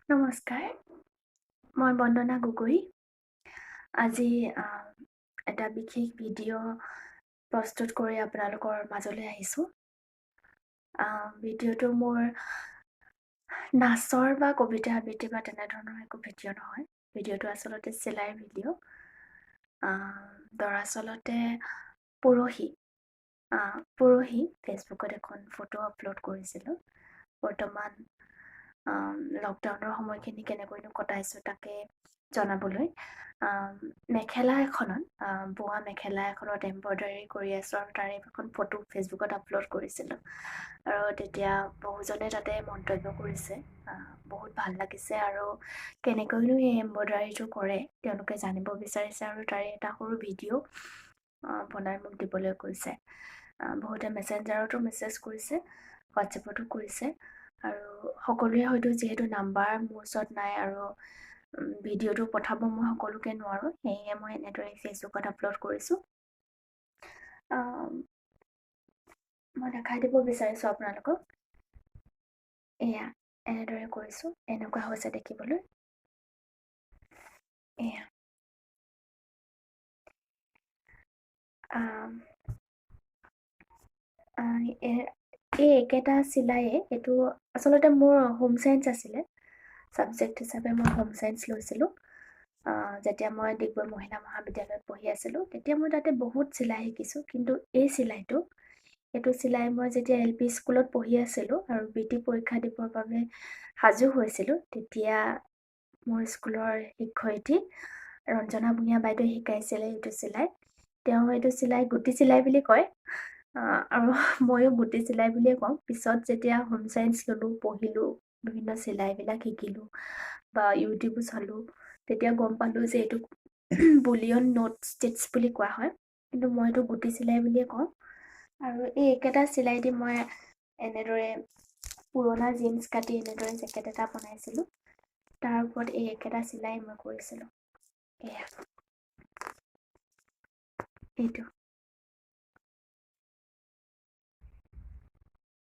নমস্কাৰ, মই বন্দনা গগৈ। আজি এটা বিশেষ ভিডিঅ' প্ৰস্তুত কৰি আপোনালোকৰ মাজলৈ আহিছোঁ। ভিডিঅ'টো মোৰ নাচৰ বা কবিতা আবৃত্তি বা তেনেধৰণৰ একো ভিডিঅ' নহয়। ভিডিঅ'টো আচলতে চিলাইৰ ভিডিঅ'। দৰাচলতে পৰহি ফেচবুকত এখন ফটো আপলোড কৰিছিলোঁ। বৰ্তমান লকডাউনৰ সময়খিনি কেনেকৈনো কটাইছোঁ তাকে জনাবলৈ। মেখেলা এখনত বোৱা মেখেলা এখনত এম্ব্ৰইডাৰী কৰি আছোঁ আৰু তাৰে এখন ফটো ফেচবুকত আপলোড কৰিছিলোঁ। আৰু তেতিয়া বহুজনে তাতে মন্তব্য কৰিছে, বহুত ভাল লাগিছে আৰু কেনেকৈনো এই এম্ব্ৰইডাৰীটো কৰে তেওঁলোকে জানিব বিচাৰিছে আৰু তাৰে এটা সৰু ভিডিঅ' বনাই মোক দিবলৈ কৈছে। বহুতে মেছেঞ্জাৰতো মেছেজ কৰিছে, হোৱাটছএপতো কৰিছে আৰু সকলোৱে হয়তো যিহেতু নাম্বাৰ মোৰ ওচৰত নাই আৰু ভিডিঅ'টো পঠাব মই সকলোকে নোৱাৰোঁ, সেয়েহে মই এনেদৰে ফেচবুকত আপলোড কৰিছোঁ। মই দেখাই দিব বিচাৰিছোঁ আপোনালোকক। এয়া এনেদৰে কৰিছোঁ, এনেকুৱা হৈছে দেখিবলৈ। এয়া এই একেটা চিলাইয়ে এইটো আচলতে মোৰ হোম চায়েন্স আছিলে। ছাবজেক্ট হিচাপে মই হোম চায়েন্স লৈছিলোঁ। যেতিয়া মই ডিগবৈ মহিলা মহাবিদ্যালয়ত পঢ়ি আছিলোঁ, তেতিয়া মই তাতে বহুত চিলাই শিকিছোঁ। কিন্তু এইটো চিলাই মই যেতিয়া LP স্কুলত পঢ়ি আছিলোঁ আৰু BT পৰীক্ষা দিবৰ বাবে সাজু হৈছিলোঁ, তেতিয়া মোৰ স্কুলৰ শিক্ষয়িত্ৰী ৰঞ্জনা ভূঞা বাইদেৱে শিকাইছিলে এইটো চিলাই। তেওঁ এইটো চিলাই গুটি চিলাই বুলি কয়, আৰু ময়ো গুটি চিলাই বুলিয়ে কওঁ। পিছত যেতিয়া হোম চায়েন্স ল'লোঁ, পঢ়িলোঁ, বিভিন্ন চিলাইবিলাক শিকিলোঁ বা ইউটিউবো চালোঁ, তেতিয়া গম পালোঁ যে এইটো বুলিয়ন নট ষ্টিটছ বুলি কোৱা হয়, কিন্তু মই এইটো গুটি চিলাই বুলিয়ে কওঁ। আৰু এই একেটা চিলাই দি মই এনেদৰে পুৰণা জিন্স কাটি এনেদৰে জেকেট এটা বনাইছিলোঁ। তাৰ ওপৰত এই একেটা চিলাই মই কৰিছিলোঁ। এইটো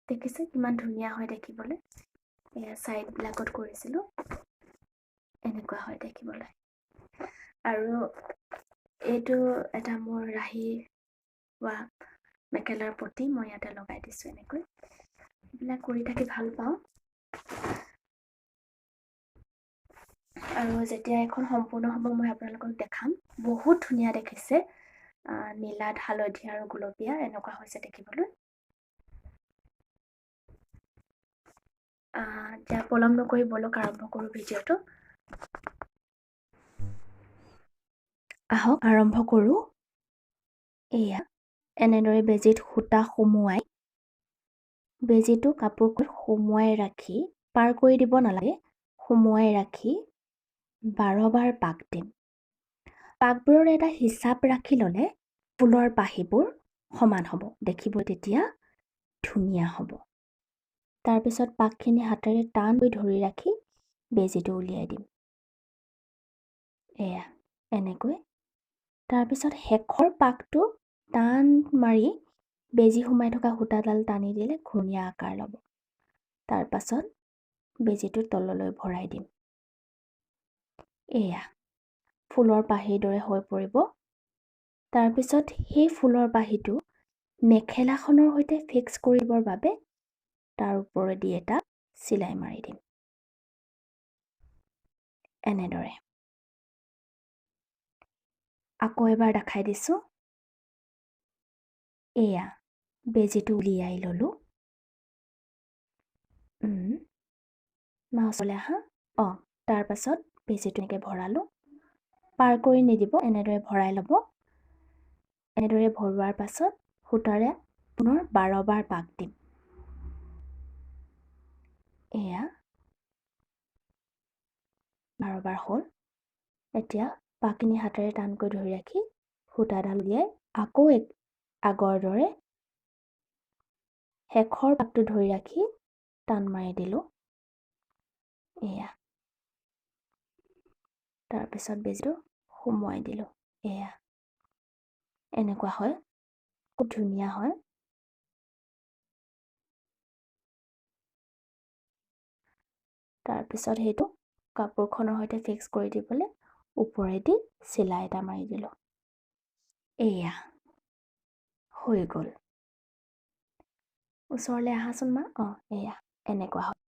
দেখিছে কিমান ধুনীয়া হয় দেখিবলৈ। এয়া ছাইডবিলাকত কৰিছিলোঁ, এনেকুৱা হয় দেখিবলৈ। আৰু এইটো এটা মোৰ ৰাহি বা মেখেলাৰ পটি মই ইয়াতে লগাই দিছোঁ এনেকৈ। এইবিলাক কৰি থাকি ভাল পাওঁ। আৰু যেতিয়া এখন সম্পূৰ্ণ হ'ব মই আপোনালোকক দেখাম। বহুত ধুনীয়া দেখিছে, নীলাত হালধীয়া আৰু গুলপীয়া এনেকুৱা হৈছে দেখিবলৈ। এতিয়া পলম নকৰি বলক আৰম্ভ কৰোঁ ভিডিঅ'টো। আহক আৰম্ভ কৰোঁ। এয়া এনেদৰে বেজীত সূতা সুমুৱাই, বেজীটো কাপোৰখন সুমুৱাই ৰাখি, পাৰ কৰি দিব নালাগে, সুমুৱাই ৰাখি 12 বাৰ পাক দিম। পাকবোৰৰ এটা হিচাপ ৰাখি ল'লে ফুলৰ পাহিবোৰ সমান হ'ব, দেখিব তেতিয়া ধুনীয়া হ'ব। তাৰপিছত পাকখিনি হাতেৰে টানকৈ ধৰি ৰাখি বেজীটো উলিয়াই দিম। এয়া এনেকৈ। তাৰপিছত শেষৰ পাকটো টান মাৰি বেজী সোমাই থকা সূতাডাল টানি দিলে ঘূৰণীয়া আকাৰ ল'ব। তাৰপাছত বেজীটো তললৈ ভৰাই দিম। এয়া ফুলৰ পাহিৰ দৰে হৈ পৰিব। তাৰপিছত সেই ফুলৰ পাহিটো মেখেলাখনৰ সৈতে ফিক্স কৰিবৰ বাবে তাৰ ওপৰেদি এটা চিলাই মাৰি দিম। এনেদৰে আকৌ এবাৰ দেখাই দিছোঁ। এয়া বেজীটো উলিয়াই ল'লোঁ। মাউচলৈ আহা। তাৰপাছত বেজীটো এনেকৈ ভৰালোঁ। পাৰ কৰি নিদিব, এনেদৰে ভৰাই ল'ব। এনেদৰে ভৰোৱাৰ পাছত সূতাৰে পুনৰ 12 বাৰ পাক দিম। এয়া 12 বাৰ হ'ল। এতিয়া পাকখিনি হাতেৰে টানকৈ ধৰি ৰাখি সূতাডাল উলিয়াই আকৌ আগৰ দৰে শেষৰ পাকটো ধৰি ৰাখি টান মাৰি দিলোঁ। এয়া তাৰপিছত বেজীটো সুমুৱাই দিলোঁ। এয়া এনেকুৱা হয়, খুব ধুনীয়া হয়। তাৰপিছত সেইটো কাপোৰখনৰ সৈতে ফিক্স কৰি দিবলৈ ওপৰেদি চিলাই এটা মাৰি দিলোঁ। এয়া হৈ গ'ল। ওচৰলৈ আহাচোন মা। অঁ এয়া এনেকুৱা হয়।